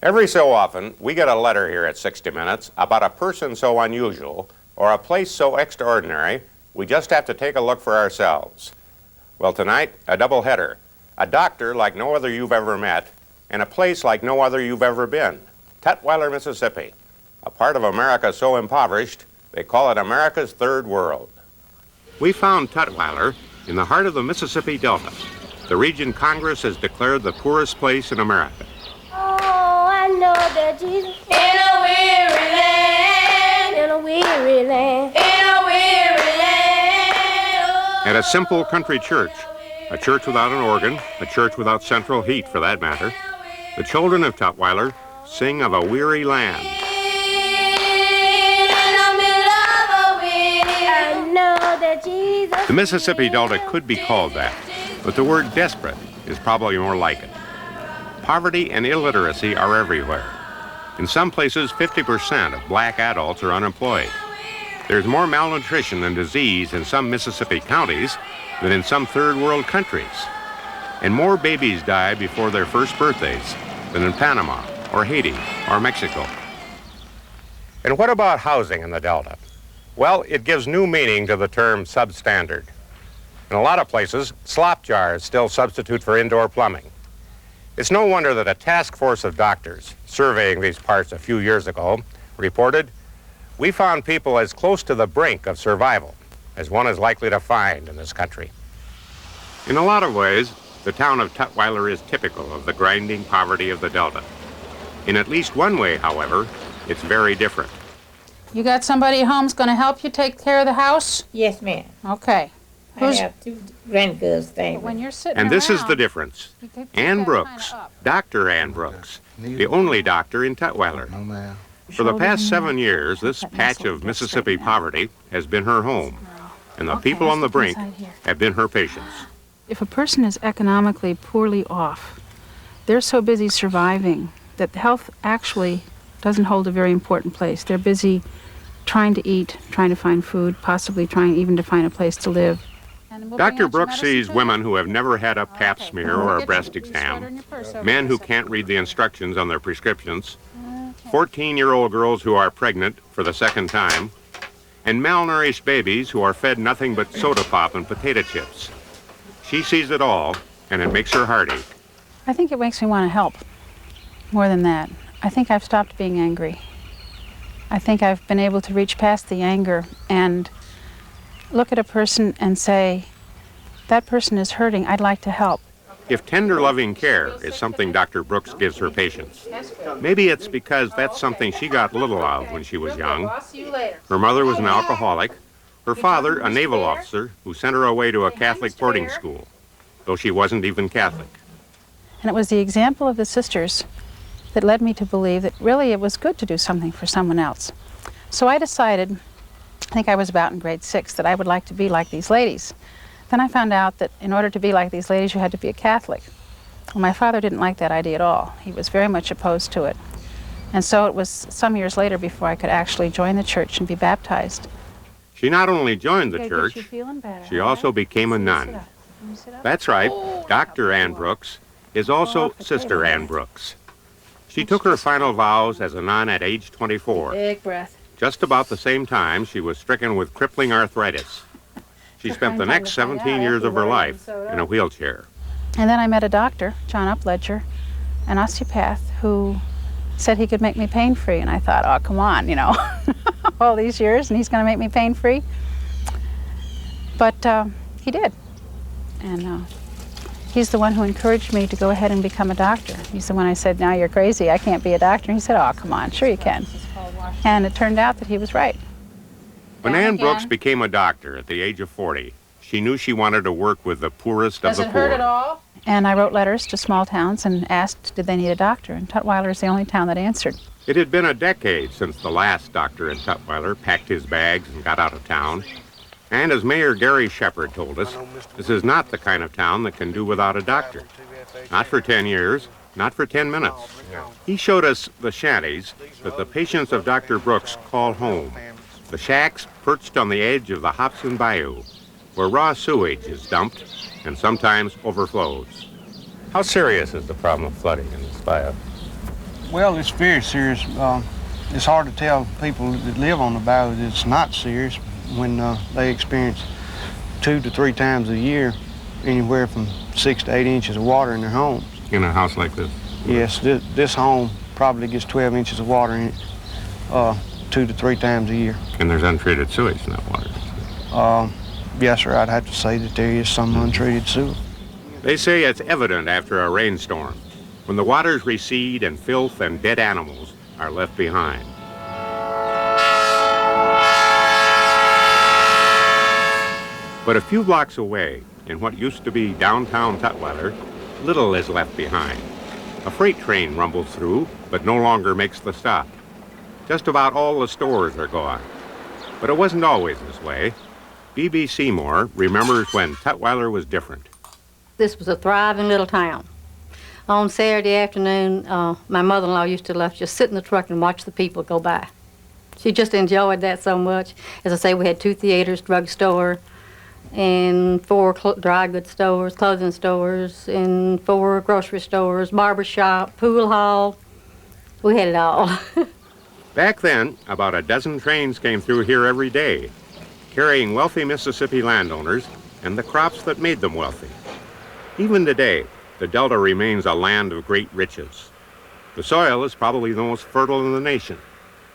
Every so often, we get a letter here at 60 Minutes about a person so unusual or a place so extraordinary, we just have to take a look for ourselves. Well, tonight, a double header. A doctor like no other you've ever met, and a place like no other you've ever been. Tutwiler, Mississippi, a part of America so impoverished, they call it America's third world. We found Tutwiler in the heart of the Mississippi Delta, the region Congress has declared the poorest place in America. Oh, I know that Jesus in a weary land, in a weary land, in a weary land. Oh, at a simple country church, a church without an organ, a church without central heat for that matter, the children of Tutwiler sing of a weary land. I know that Jesus. The Mississippi Delta could be called that, but the word desperate is probably more like it. Poverty and illiteracy are everywhere. In some places, 50% of black adults are unemployed. There's more malnutrition and disease in some Mississippi counties than in some third world countries. And more babies die before their first birthdays than in Panama or Haiti or Mexico. And what about housing in the Delta? Well, it gives new meaning to the term substandard. In a lot of places, slop jars still substitute for indoor plumbing. It's no wonder that a task force of doctors surveying these parts a few years ago reported, "We found people as close to the brink of survival as one is likely to find in this country." In a lot of ways, the town of Tutwiler is typical of the grinding poverty of the Delta. In at least one way, however, it's very different. You got somebody at home's going to help you take care of the house? Yes, ma'am. Okay. I have 2 grandkids staying. When you're sitting And this is around, the difference. you keep Ann that Brooks, kinda up. Dr. Ann Brooks, the only doctor in Tutwiler. No, ma'am. For the past Shoulder 7 years, this that patch muscle of gets Mississippi straightened out. poverty has been her home, and the Okay, people on the let's brink look inside here. have been her patients. If a person is economically poorly off, they're so busy surviving that health actually doesn't hold a very important place. They're busy trying to eat, trying to find food, possibly trying even to find a place to live. Dr. Brooks sees women who have never had a pap smear or a breast exam, men who can't read the instructions on their prescriptions, 14-year-old girls who are pregnant for the second time, and malnourished babies who are fed nothing but soda pop and potato chips. She sees it all, and it makes her heart ache. I think it makes me want to help. More than that, I think I've stopped being angry. I think I've been able to reach past the anger and look at a person and say, that person is hurting, I'd like to help. If tender, loving care is something Dr. Brooks gives her patients, maybe it's because that's something she got little of when she was young. Her mother was an alcoholic, her father a naval officer who sent her away to a Catholic boarding school, though she wasn't even Catholic. And it was the example of the sisters that led me to believe that really it was good to do something for someone else. So I decided, I think I was about in grade 6, that I would like to be like these ladies. Then I found out that in order to be like these ladies, you had to be a Catholic. Well, my father didn't like that idea at all. He was very much opposed to it. And so it was some years later before I could actually join the church and be baptized. She not only joined the Okay, church, get you feeling better, she all also right? became a Sit nun. up. Can you sit up? That's right, Dr. Ann Brooks is also Sister Ann Brooks. She took her final vows as a nun at age 24, Big breath. just about the same time she was stricken with crippling arthritis. She spent the next 17 years of her life in a wheelchair. And then I met a doctor, John Upledger, an osteopath, who said he could make me pain-free. And I thought, oh, come on, you know, all these years, and he's going to make me pain-free? But he did. And he's the one who encouraged me to go ahead and become a doctor. He's the one I said, now you're crazy, I can't be a doctor. And he said, oh, come on, sure you can. And it turned out that he was right. When Ann Brooks became a doctor at the age of 40, she knew she wanted to work with the poorest of the poor. Does it hurt at all? And I wrote letters to small towns and asked, did they need a doctor? And Tutwiler is the only town that answered. It had been a decade since the last doctor in Tutwiler packed his bags and got out of town. And as Mayor Gary Shepard told us, this is not the kind of town that can do without a doctor. Not for 10 years, not for 10 minutes. He showed us the shanties that the patients of Dr. Brooks call home. The shacks perched on the edge of the Hobson Bayou, where raw sewage is dumped and sometimes overflows. How serious is the problem of flooding in this bayou? Well, it's very serious. It's hard to tell people that live on the bayou that it's not serious when they experience 2 to 3 times a year anywhere from 6 to 8 inches of water in their homes. In a house like this? Yes, this home probably gets 12 inches of water in it 2 to 3 times a year. And there's untreated sewage in that water? Yes, sir, I'd have to say that there is some untreated sewer. They say it's evident after a rainstorm, when the waters recede and filth and dead animals are left behind. But a few blocks away, in what used to be downtown Tutwiler, little is left behind. A freight train rumbles through, but no longer makes the stop. Just about all the stores are gone. But it wasn't always this way. B.B. Seymour remembers when Tutwiler was different. This was a thriving little town. On Saturday afternoon, my mother-in-law used to love just sit in the truck and watch the people go by. She just enjoyed that so much. As I say, we had 2 theaters, drugstore, and 4 dry goods stores, clothing stores, and 4 grocery stores, barber shop, pool hall. We had it all. Back then, about a dozen trains came through here every day, carrying wealthy Mississippi landowners and the crops that made them wealthy. Even today, the Delta remains a land of great riches. The soil is probably the most fertile in the nation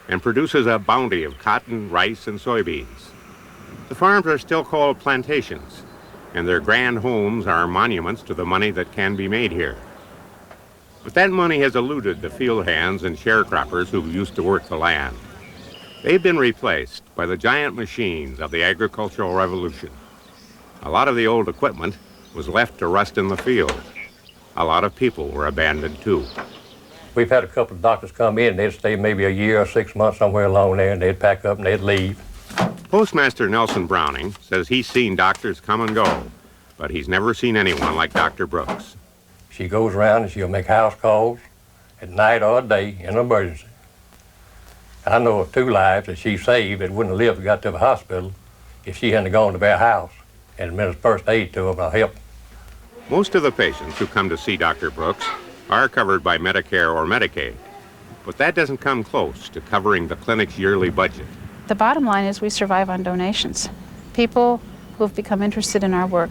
and produces a bounty of cotton, rice, and soybeans. The farms are still called plantations, and their grand homes are monuments to the money that can be made here. But that money has eluded the field hands and sharecroppers who used to work the land. They've been replaced by the giant machines of the agricultural revolution. A lot of the old equipment was left to rust in the field. A lot of people were abandoned too. We've had a couple of doctors come in, and they'd stay maybe a year or 6 months somewhere along there, and they'd pack up and they'd leave. Postmaster Nelson Browning says he's seen doctors come and go, but he's never seen anyone like Dr. Brooks. She goes around and she'll make house calls at night or day in an emergency. I know of 2 lives that she saved that wouldn't have lived and got to the hospital if she hadn't gone to their house and administered first aid to them or help. Most of the patients who come to see Dr. Brooks are covered by Medicare or Medicaid, but that doesn't come close to covering the clinic's yearly budget. The bottom line is we survive on donations. People who have become interested in our work,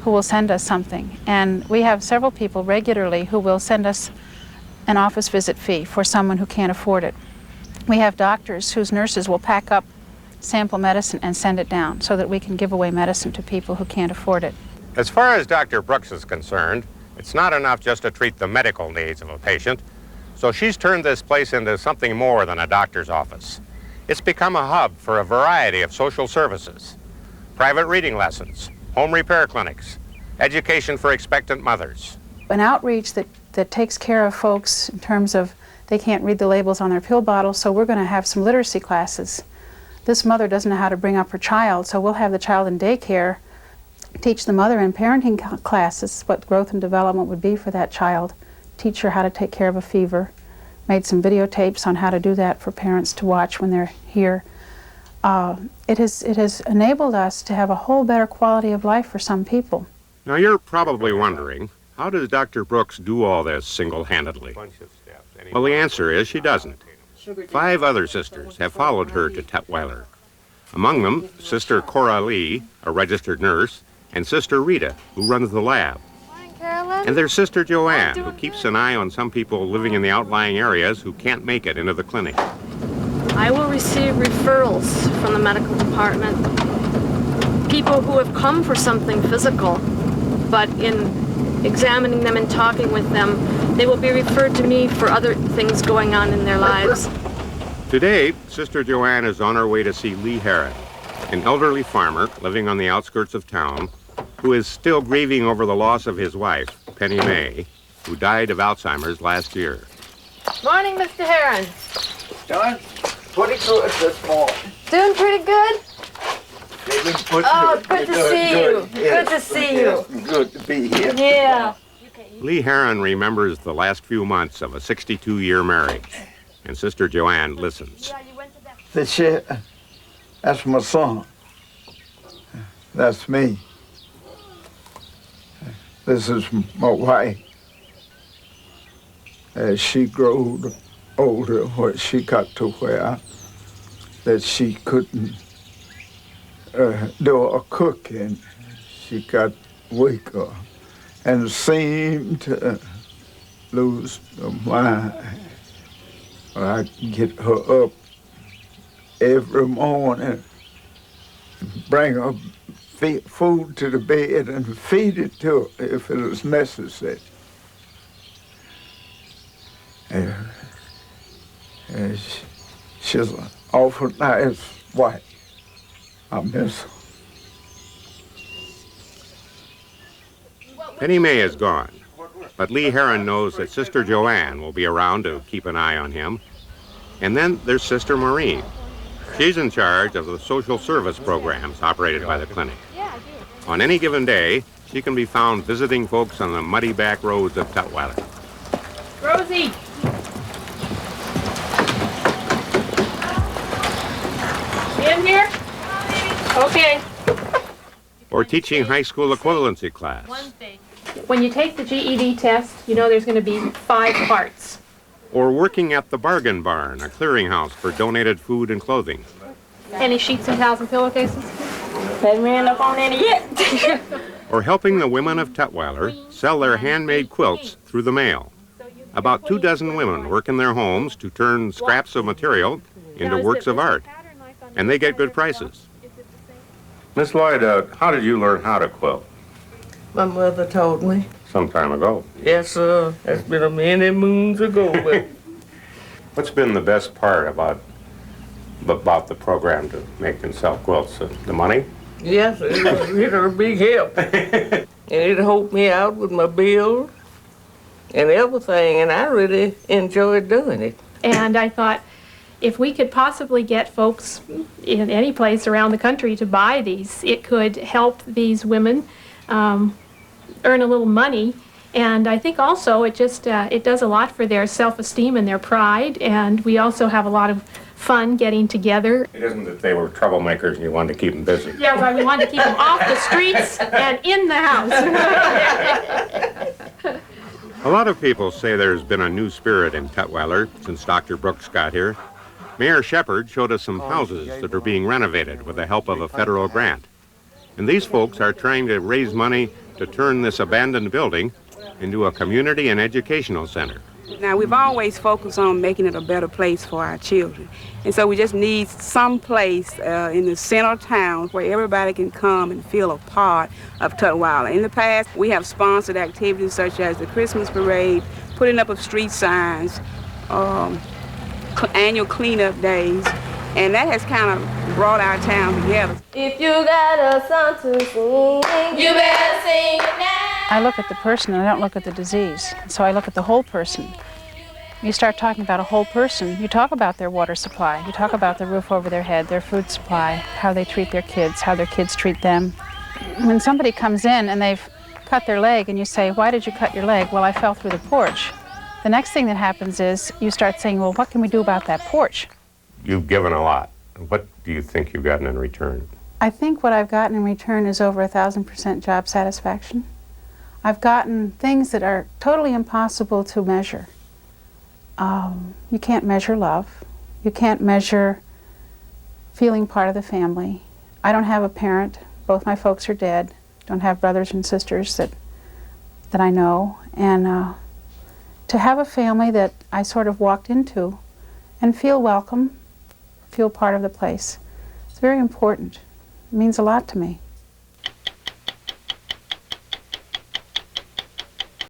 who will send us something. And we have several people regularly who will send us an office visit fee for someone who can't afford it. We have doctors whose nurses will pack up sample medicine and send it down so that we can give away medicine to people who can't afford it. As far as Dr. Brooks is concerned, it's not enough just to treat the medical needs of a patient, so she's turned this place into something more than a doctor's office. It's become a hub for a variety of social services, private reading lessons, home repair clinics, education for expectant mothers. An outreach that takes care of folks in terms of they can't read the labels on their pill bottles, so we're going to have some literacy classes. This mother doesn't know how to bring up her child, so we'll have the child in daycare teach the mother in parenting classes what growth and development would be for that child, teach her how to take care of a fever, made some videotapes on how to do that for parents to watch when they're here. It has enabled us to have a whole better quality of life for some people. Now you're probably wondering, how does Dr. Brooks do all this single-handedly? Well, the answer is she doesn't. 5 other sisters have followed her to Tutwiler. Among them, Sister Cora Lee, a registered nurse, and Sister Rita, who runs the lab. Morning, Carolyn. And there's Sister Joanne, who keeps an eye on some people living in the outlying areas who can't make it into the clinic. I will receive referrals from the medical department. People who have come for something physical, but in examining them and talking with them, they will be referred to me for other things going on in their lives. Today, Sister Joanne is on her way to see Lee Heron, an elderly farmer living on the outskirts of town who is still grieving over the loss of his wife, Penny May, who died of Alzheimer's last year. Morning, Mr. Heron. Doing pretty good this morning. Doing pretty good? Oh, good to see you. Good to see you. Good to be here. Yeah. Lee Heron remembers the last few months of a 62-year marriage, and Sister Joanne listens. This here, that's my son. That's me. This is my wife. as she grew older, where she got to where that she couldn't do a cooking. She got weaker and seemed to lose her mind. I get her up every morning, bring her food to the bed and feed it to her if it was necessary. And she's an awful nice wife. I miss her. Penny May is gone, but Lee Heron knows that Sister Joanne will be around to keep an eye on him. And then there's Sister Maureen. She's in charge of the social service programs operated by the clinic. On any given day, she can be found visiting folks on the muddy back roads of Tutwiler. Rosie! In here? Okay. Or teaching high school equivalency class. One thing. When you take the GED test, you know there's going to be 5 parts. Or working at the Bargain Barn, a clearinghouse for donated food and clothing. Any sheets and towels and pillowcases? Haven't ran up on any yet. Or helping the women of Tutwiler sell their handmade quilts through the mail. About 24 women work in their homes to turn scraps of material into works of art, and they get good prices. Miss Lloyd, how did you learn how to quilt? My mother told me. Some time ago. Yes, sir. That's been a many moons ago. But What's been the best part about the program to make and sell quilts? The money? yes, it was a big help. And it helped me out with my bills and everything, and I really enjoyed doing it. And I thought, if we could possibly get folks in any place around the country to buy these, it could help these women earn a little money. And I think also it just it does a lot for their self-esteem and their pride. And we also have a lot of fun getting together. It isn't that they were troublemakers and you wanted to keep them busy. Yeah, but we wanted to keep them off the streets and in the house. A lot of people say there's been a new spirit in Tutwiler since Dr. Brooks got here. Mayor Shepard showed us some houses that are being renovated with the help of a federal grant. And these folks are trying to raise money to turn this abandoned building into a community and educational center. Now, we've always focused on making it a better place for our children. And so we just need some place in the center of town where everybody can come and feel a part of Tutwiler. In the past, we have sponsored activities such as the Christmas parade, putting up of street signs, annual cleanup days, and that has kind of brought our town together. If you got a song to sing, you better sing it now. I look at the person and I don't look at the disease. So I look at the whole person. You start talking about a whole person, you talk about their water supply, you talk about the roof over their head, their food supply, how they treat their kids, how their kids treat them. When somebody comes in and they've cut their leg and you say, why did you cut your leg? Well, I fell through the porch. The next thing that happens is you start saying, well, what can we do about that porch? You've given a lot. What do you think you've gotten in return? I think what I've gotten in return is over 1,000% job satisfaction. I've gotten things that are totally impossible to measure. You can't measure love. You can't measure feeling part of the family. I don't have a parent. Both my folks are dead. Don't have brothers and sisters that I know. And to have a family that I sort of walked into and feel welcome, feel part of the place, it's very important. It means a lot to me.